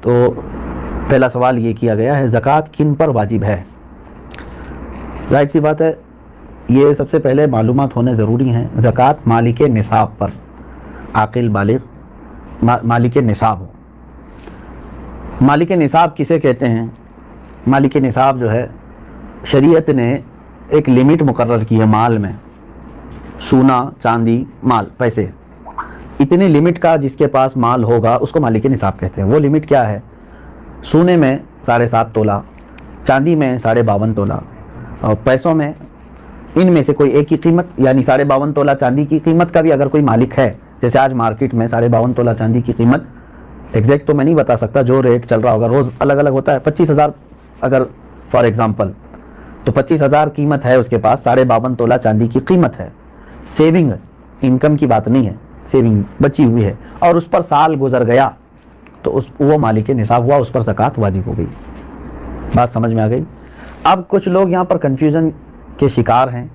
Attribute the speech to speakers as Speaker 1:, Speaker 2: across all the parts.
Speaker 1: تو پہلا سوال یہ کیا گیا ہے زکوٰۃ کن پر واجب ہے؟ ظاہر سی بات ہے یہ سب سے پہلے معلومات ہونے ضروری ہیں. زکوٰۃ مالک نصاب پر، عاقل بالغ مالک نصاب ہو. مالک نصاب کسے کہتے ہیں؟ مالک نصاب جو ہے شریعت نے ایک لمٹ مقرر کی ہے مال میں، سونا چاندی مال پیسے، اتنے لمٹ کا جس کے پاس مال ہوگا اس کو مالک نصاب کہتے ہیں. وہ لمٹ کیا ہے؟ سونے میں 7.5 تولہ، چاندی میں 52.5 تولہ، اور پیسوں میں ان میں سے کوئی ایک کی قیمت، یعنی 52.5 تولہ چاندی کی قیمت کا بھی اگر کوئی مالک ہے، جیسے آج مارکیٹ میں 52.5 تولہ چاندی کی قیمت ایگزیکٹ تو میں نہیں بتا سکتا، جو ریٹ چل رہا ہوگا روز الگ الگ ہوتا ہے، 25,000 اگر فار ایگزامپل، تو 25,000 قیمت ہے اس کے پاس، 52.5 تولہ چاندی کی قیمت ہے. سیونگ انکم کی بات نہیں ہے، سیونگ بچی ہوئی ہے، اور اس پر سال گزر گیا تو وہ مالک نصاب ہوا، اس پر زکوٰۃ واجب ہو گئی. بات سمجھ میں آ گئی؟ اب کچھ لوگ یہاں پر کنفیوژن کے شکار ہیں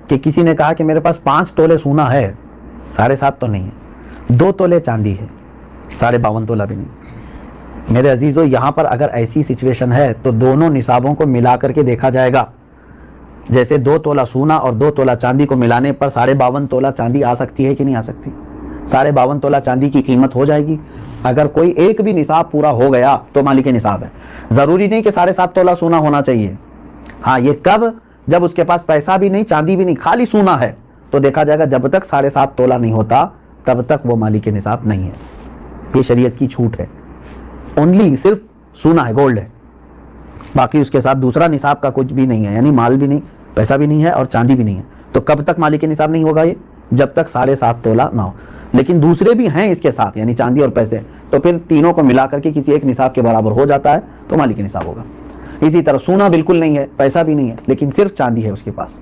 Speaker 1: کہ کسی نے کہا کہ میرے پاس 5 تولے سونا ہے، 7.5 تو نہیں ہے، 2 تولے چاندی ہے، 52.5 تولہ بھی نہیں. میرے عزیزو یہاں پر اگر ایسی سچویشن ہے تو دونوں نصابوں کو ملا کر کے دیکھا جائے گا. جیسے 2 تولہ سونا اور 2 تولہ چاندی کو ملانے پر 52.5 تولہ چاندی آ سکتی ہے کہ نہیں آ سکتی؟ 52.5 تولہ چاندی کی قیمت ہو جائے گی. اگر کوئی ایک بھی نصاب پورا ہو گیا تو مالک نصاب ہے. ضروری نہیں کہ 7.5 تولہ سونا ہونا چاہیے. ہاں یہ کب؟ جب اس کے پاس پیسہ بھی نہیں، چاندی بھی نہیں، خالی سونا ہے، تو دیکھا جائے گا جب تک 7.5 تولہ نہیں ہوتا تب تک وہ مالک نصاب نہیں ہے. یہ شریعت کی چھوٹ ہے. اونلی صرف سونا ہے، گولڈ ہے، باقی اس کے ساتھ دوسرا نصاب کا کچھ بھی نہیں ہے، یعنی مال بھی نہیں، پیسہ بھی نہیں ہے اور چاندی بھی نہیں ہے. تو کب تک مالک نصاب نہیں ہوگا؟ یہ جب تک 7.5 تولہ نہ ہو. لیکن دوسرے بھی ہیں اس کے ساتھ، یعنی چاندی اور پیسے، تو پھر تینوں کو ملا کر کے کسی ایک نصاب کے برابر ہو جاتا ہے تو مالک نصاب ہوگا. اسی طرح سونا بالکل نہیں ہے، پیسہ بھی نہیں ہے، لیکن صرف چاندی ہے اس کے پاس.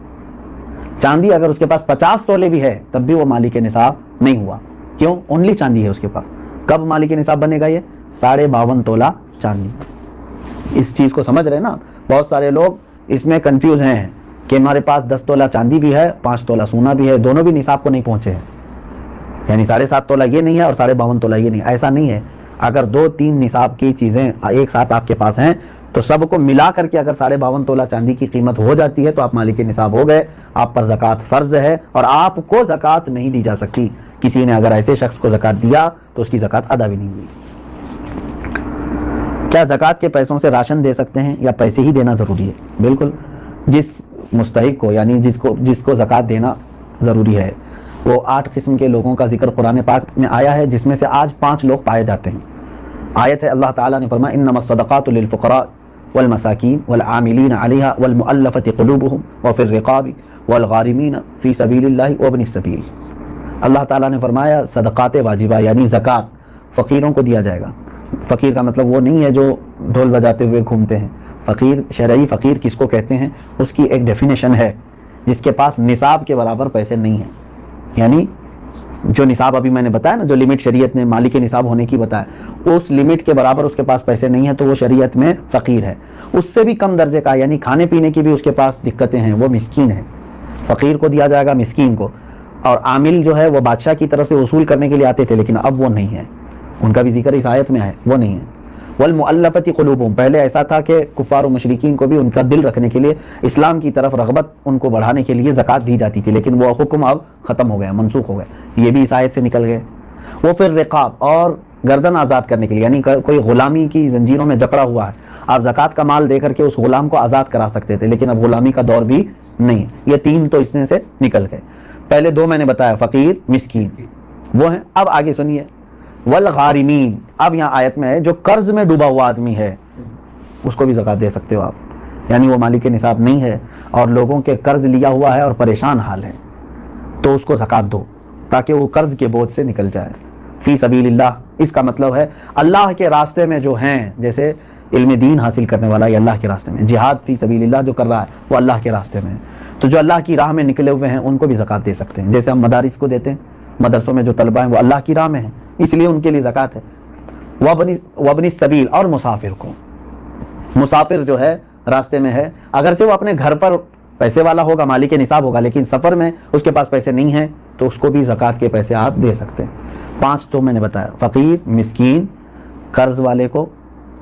Speaker 1: چاندی اگر اس کے پاس 50 تولے بھی ہے تب بھی وہ مالک نصاب نہیں ہوا. کیوں؟ اونلی چاندی ہے اس کے پاس. کب مالک نصاب بنے گا؟ یہ 52.5 تولہ چاندی. اس چیز کو سمجھ رہے نا؟ بہت سارے لوگ اس میں کنفیوز ہیں کہ ہمارے پاس 10 تولہ چاندی بھی ہے، 5 تولہ سونا بھی ہے، دونوں بھی نصاب کو نہیں پہنچے ہیں، یعنی 7.5 تولہ یہ نہیں ہے اور 52.5 تولہ یہ نہیں. ایسا نہیں ہے. اگر 2-3 نصاب کی چیزیں ایک ساتھ آپ کے پاس ہیں تو سب کو ملا کر کے اگر 52.5 تولہ چاندی کی قیمت ہو جاتی ہے تو آپ مالک نصاب ہو گئے. آپ پر زکوٰۃ فرض ہے اور آپ کو زکوٰۃ نہیں دی جا سکتی. کسی نے اگر ایسے شخص کو زکوٰۃ دیا تو اس کی زکوٰۃ ادا بھی نہیں ہوئی. کیا زکوٰۃ کے پیسوں سے راشن دے سکتے ہیں یا پیسے ہی دینا ضروری ہے؟ بالکل. جس مستحق کو، یعنی جس کو زکوٰۃ دینا ضروری ہے، وہ 8 قسم کے لوگوں کا ذکر قرآن پاک میں آیا ہے، جس میں سے آج 5 لوگ پائے جاتے ہیں. آیت ہے اللہ تعالیٰ نے فرمایا انما الصدقات للفقراء والمساکین والعاملین علیہا والمؤلفۃ قلوبہم وفی الرقاب والغارمین فی سبیل اللہ وابن السبیل. اللہ تعالیٰ نے فرمایا صدقات واجبہ یعنی زکوٰۃ فقیروں کو دیا جائے گا. فقیر کا مطلب وہ نہیں ہے جو ڈھول بجاتے ہوئے گھومتے ہیں. فقیر، شرعی فقیر کس کو کہتے ہیں؟ اس کی ایک ڈیفینیشن ہے، جس کے پاس نصاب کے برابر پیسے نہیں ہیں. یعنی جو نصاب ابھی میں نے بتایا نا، جو لمٹ شریعت نے مالک نصاب ہونے کی بتایا، اس لمٹ کے برابر اس کے پاس پیسے نہیں ہیں تو وہ شریعت میں فقیر ہے. اس سے بھی کم درجے کا، یعنی کھانے پینے کی بھی اس کے پاس دقتیں ہیں، وہ مسکین ہے. فقیر کو دیا جائے گا، مسکین کو. اور عامل جو ہے وہ بادشاہ کی طرف سے وصول کرنے کے لیے آتے تھے، لیکن اب وہ نہیں ہے. ان کا بھی ذکر اس آیت میں ہے، وہ نہیں ہے. والمؤلفۃ قلوبہم، پہلے ایسا تھا کہ کفار و مشرکین کو بھی ان کا دل رکھنے کے لیے، اسلام کی طرف رغبت ان کو بڑھانے کے لیے زکوٰۃ دی جاتی تھی، لیکن وہ حکم اب ختم ہو گیا، منسوخ ہو گئے. یہ بھی اس آیت سے نکل گئے. وہ پھر رقاب، اور گردن آزاد کرنے کے لیے، یعنی کوئی غلامی کی زنجیروں میں جکڑا ہوا ہے، آپ زکوٰۃ کا مال دے کر کے اس غلام کو آزاد کرا سکتے تھے، لیکن اب غلامی کا دور بھی نہیں. یہ 3 تو اس میں سے نکل گئے. پہلے 2 میں نے بتایا، فقیر، مسکین، وہ ہیں. اب آگے سنیے، والغارمین. اب یہاں آیت میں ہے جو قرض میں ڈوبا ہوا آدمی ہے اس کو بھی زکوٰۃ دے سکتے ہو آپ. یعنی وہ مالک نصاب نہیں ہے اور لوگوں کے قرض لیا ہوا ہے اور پریشان حال ہے، تو اس کو زکوٰۃ دو تاکہ وہ قرض کے بوجھ سے نکل جائے. فی سبیل اللہ، اس کا مطلب ہے اللہ کے راستے میں جو ہیں، جیسے علم دین حاصل کرنے والا یہ اللہ کے راستے میں، جہاد فی سبیل اللہ جو کر رہا ہے وہ اللہ کے راستے میں ہے، تو جو اللہ کی راہ میں نکلے ہوئے ہیں ان کو بھی زکوٰۃ دے سکتے ہیں. جیسے ہم مدارس کو دیتے ہیں، مدرسوں میں جو طلبہ ہیں وہ اللہ کی راہ میں ہیں، اس لیے ان کے لیے زکوٰۃ ہے. وابن السبیل، اور مسافر کو. مسافر جو ہے راستے میں ہے، اگرچہ وہ اپنے گھر پر پیسے والا ہوگا، مالک نصاب ہوگا، لیکن سفر میں اس کے پاس پیسے نہیں ہیں تو اس کو بھی زکوٰۃ کے پیسے آپ دے سکتے ہیں. 5 تو میں نے بتایا، فقیر، مسکین، قرض والے کو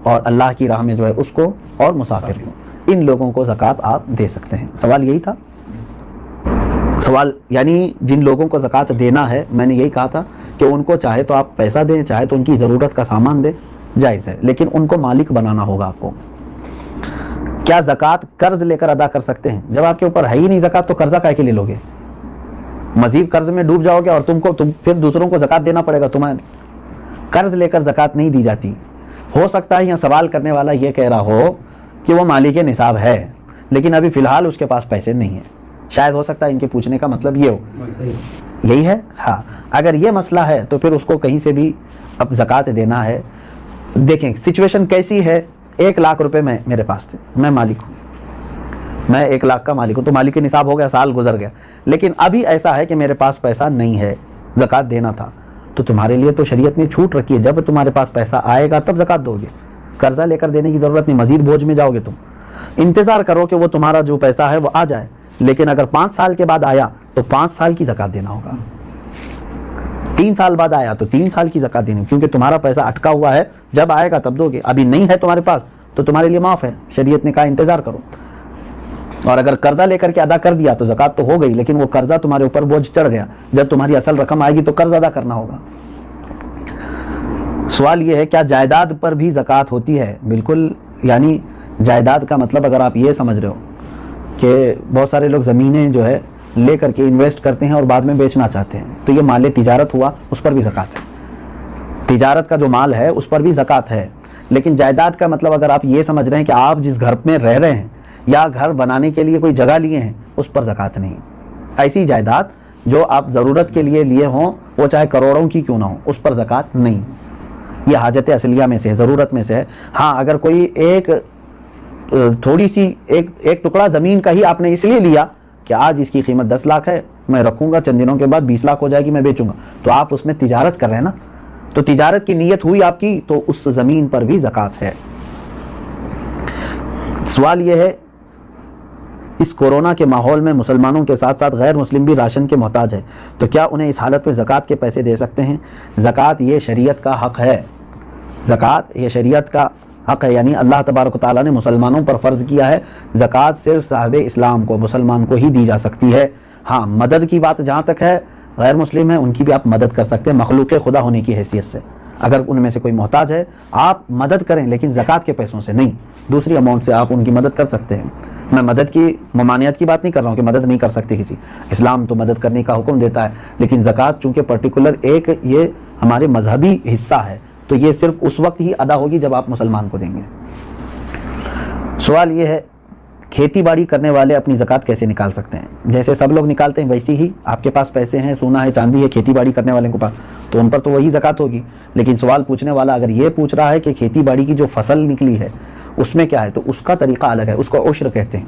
Speaker 1: اور اللہ کی راہ میں جو ہے اس کو، اور مسافر کو، ان لوگوں کو زکوٰۃ آپ دے سکتے ہیں۔ سوال یہی تھا، سوال یعنی جن لوگوں کو زکوٰۃ دینا ہے، میں نے یہی کہا تھا کہ ان کو چاہے تو آپ پیسہ دیں، چاہے تو ان کی ضرورت کا سامان دیں، جائز ہے، لیکن ان کو مالک بنانا ہوگا آپ کو۔ کیا زکوٰۃ قرض لے کر ادا کر سکتے ہیں؟ جب آپ کے اوپر ہے ہی نہیں زکوٰۃ تو قرضہ کائے کے لیے لوگے؟ مزید قرض میں ڈوب جاؤ گے اور تم پھر دوسروں کو زکوٰۃ دینا پڑے گا تمہیں۔ قرض لے کر زکوٰۃ نہیں دی جاتی۔ ہو سکتا ہے یہاں سوال کرنے والا یہ کہہ رہا ہو کہ وہ مالک نصاب ہے لیکن ابھی فی الحال اس کے پاس پیسے نہیں ہیں، شاید ہو سکتا ہے ان کے پوچھنے کا مطلب یہ ہو، یہی ہے۔ ہاں، اگر یہ مسئلہ ہے تو پھر اس کو کہیں سے بھی اب زکوٰۃ دینا ہے۔ دیکھیں سچویشن کیسی ہے، 1 لاکھ روپے میں میرے پاس تھے، میں مالک ہوں، میں 1 لاکھ کا مالک ہوں، تو مالک نصاب ہو گیا، سال گزر گیا، لیکن ابھی ایسا ہے کہ میرے پاس پیسہ نہیں ہے، زکوٰۃ دینا تھا، تو تمہارے لیے تو شریعت نے چھوٹ رکھی ہے، جب تمہارے پاس پیسہ آئے گا تب زکوٰۃ دو گے، قرضہ لے کر دینے کی ضرورت نہیں، مزید بوجھ میں جاؤ گے تم۔ انتظار کرو کہ وہ تمہارا جو پیسہ ہے وہ آ جائے، لیکن اگر 5 سال کے بعد آیا تو 5 سال کی زکوٰۃ دینا ہوگا، 3 سال بعد آیا تو 3 سال کی زکوٰۃ دینی، کیونکہ تمہارا پیسہ اٹکا ہوا ہے، جب آئے گا تب دو گے، ابھی نہیں ہے تمہارے پاس تو تمہارے لیے معاف ہے، شریعت نے کہا انتظار کرو۔ اور اگر قرضہ لے کر کے ادا کر دیا تو زکوٰۃ تو ہو گئی، لیکن وہ قرضہ تمہارے اوپر بوجھ چڑھ گیا، جب تمہاری اصل رقم آئے گی تو قرض ادا کرنا ہوگا۔ سوال یہ ہے کیا جائیداد پر بھی زکوٰۃ ہوتی ہے؟ بالکل، یعنی جائیداد کا مطلب اگر آپ یہ سمجھ رہے ہو کہ بہت سارے لوگ زمینیں جو ہے لے کر کے انویسٹ کرتے ہیں اور بعد میں بیچنا چاہتے ہیں، تو یہ مال تجارت ہوا، اس پر بھی زکوٰۃ ہے، تجارت کا جو مال ہے اس پر بھی زکوٰۃ ہے۔ لیکن جائیداد کا مطلب اگر آپ یہ سمجھ رہے ہیں کہ آپ جس گھر میں رہ رہے ہیں یا گھر بنانے کے لیے کوئی جگہ لیے ہیں، اس پر زکوٰۃ نہیں۔ ایسی جائیداد جو آپ ضرورت کے لیے لیے ہوں، وہ چاہے کروڑوں کی کیوں نہ ہو، اس پر زکوٰۃ نہیں، یہ حاجت اصلیہ میں سے ہے، ضرورت میں سے ہے۔ ہاں، اگر کوئی ایک تھوڑی سی ایک ٹکڑا زمین کا ہی آپ نے اس لیے لیا کہ آج اس کی قیمت 10 لاکھ ہے، میں رکھوں گا، چند دنوں کے بعد 20 لاکھ ہو جائے گی، میں بیچوں گا، تو آپ اس میں تجارت کر رہے ہیں نا، تو تجارت کی نیت ہوئی آپ کی، تو اس زمین پر بھی زکوٰۃ ہے۔ سوال یہ ہے اس کورونا کے ماحول میں مسلمانوں کے ساتھ ساتھ غیر مسلم بھی راشن کے محتاج ہے، تو کیا انہیں اس حالت میں زکوٰۃ کے پیسے دے سکتے ہیں؟ زکوٰۃ یہ شریعت کا حق ہے، زکوٰۃ یہ شریعت کا حق ہے، یعنی اللہ تبارک و تعالیٰ نے مسلمانوں پر فرض کیا ہے، زکوٰۃ صرف صاحب اسلام کو، مسلمان کو ہی دی جا سکتی ہے۔ ہاں، مدد کی بات جہاں تک ہے، غیر مسلم ہیں ان کی بھی آپ مدد کر سکتے ہیں مخلوق خدا ہونے کی حیثیت سے، اگر ان میں سے کوئی محتاج ہے آپ مدد کریں، لیکن زکوٰۃ کے پیسوں سے نہیں، دوسری اماؤنٹ سے آپ ان کی مدد کر سکتے ہیں۔ میں مدد کی ممانعت کی بات نہیں کر رہا ہوں کہ مدد نہیں کر سکتے کسی، اسلام تو مدد کرنے کا حکم دیتا ہے، لیکن زکوٰۃ چونکہ پرٹیکولر ایک یہ ہمارے مذہبی حصہ ہے، تو یہ صرف اس وقت ہی ادا ہوگی جب آپ مسلمان کو دیں گے۔ سوال یہ ہے کھیتی باڑی کرنے والے اپنی زکوٰۃ کیسے نکال سکتے ہیں؟ جیسے سب لوگ نکالتے ہیں ویسی ہی آپ کے پاس پیسے ہیں، سونا ہے، چاندی ہے، کھیتی باڑی کرنے والے کے پاس، تو ان پر تو وہی زکوٰۃ ہوگی۔ لیکن سوال پوچھنے والا اگر یہ پوچھ رہا ہے کہ کھیتی باڑی کی جو فصل نکلی ہے اس میں کیا ہے، تو اس کا طریقہ الگ ہے، اس کو عشر کہتے ہیں،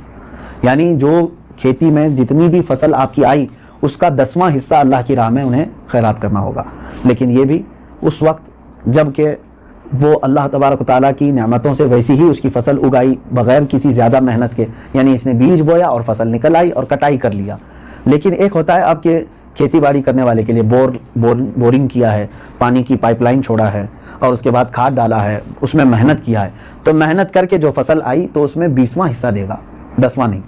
Speaker 1: یعنی جو کھیتی میں جتنی بھی فصل آپ کی آئی اس کا 10واں حصہ اللہ کی راہ میں انہیں خیرات کرنا ہوگا، لیکن یہ بھی اس وقت جب کہ وہ اللہ تبارک و تعالیٰ کی نعمتوں سے ویسی ہی اس کی فصل اگائی بغیر کسی زیادہ محنت کے، یعنی اس نے بیج بویا اور فصل نکل آئی اور کٹائی کر لیا۔ لیکن ایک ہوتا ہے آپ کے کھیتی باڑی کرنے والے کے لیے بورنگ کیا ہے، پانی کی پائپ لائن چھوڑا ہے اور اس کے بعد کھاد ڈالا ہے، اس میں محنت کیا ہے، تو محنت کر کے جو فصل آئی تو اس میں 20واں حصہ دے گا، 10واں نہیں،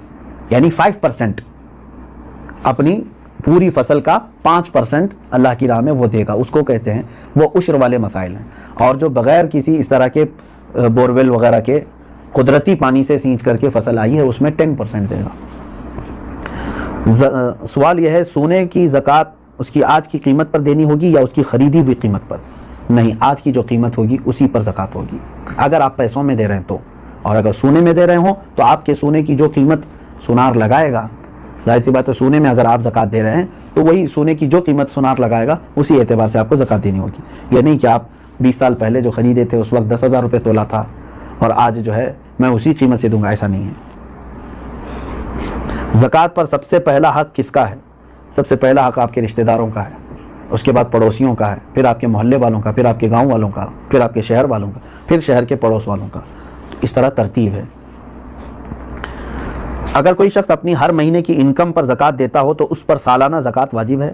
Speaker 1: یعنی 5% اپنی پوری فصل کا 5% اللہ کی راہ میں وہ دے گا، اس کو کہتے ہیں، وہ عشر والے مسائل ہیں۔ اور جو بغیر کسی اس طرح کے بورویل وغیرہ کے قدرتی پانی سے سینچ کر کے فصل آئی ہے اس میں 10% دے گا۔ سوال یہ ہے سونے کی زکوٰۃ اس کی آج کی قیمت پر دینی ہوگی یا اس کی خریدی ہوئی قیمت پر؟ نہیں، آج کی جو قیمت ہوگی اسی پر زکوٰۃ ہوگی، اگر آپ پیسوں میں دے رہے ہیں تو، اور اگر سونے میں دے رہے ہوں تو آپ کے سونے کی جو قیمت سونار لگائے گا، ظاہر سی بات ہے سونے میں اگر آپ زکوٰۃ دے رہے ہیں تو وہی سونے کی جو قیمت سونار لگائے گا اسی اعتبار سے آپ کو زکوٰۃ دینی ہوگی، یہ نہیں کہ آپ 20 سال پہلے جو خریدے تھے اس وقت 10,000 روپے تولا تھا اور آج جو ہے میں اسی قیمت سے دوں گا، ایسا نہیں ہے۔ زکوٰۃ پر سب سے پہلا حق کس کا ہے؟ سب سے پہلا حق آپ کے رشتہ داروں کا ہے، اس کے بعد پڑوسیوں کا ہے، پھر آپ کے محلے والوں کا، پھر آپ کے گاؤں والوں کا، پھر آپ کے شہر والوں کا، پھر شہر کے پڑوس والوں کا، اس طرح ترتیب ہے۔ اگر کوئی شخص اپنی ہر مہینے کی انکم پر زکوٰۃ دیتا ہو تو اس پر سالانہ زکوٰۃ واجب ہے؟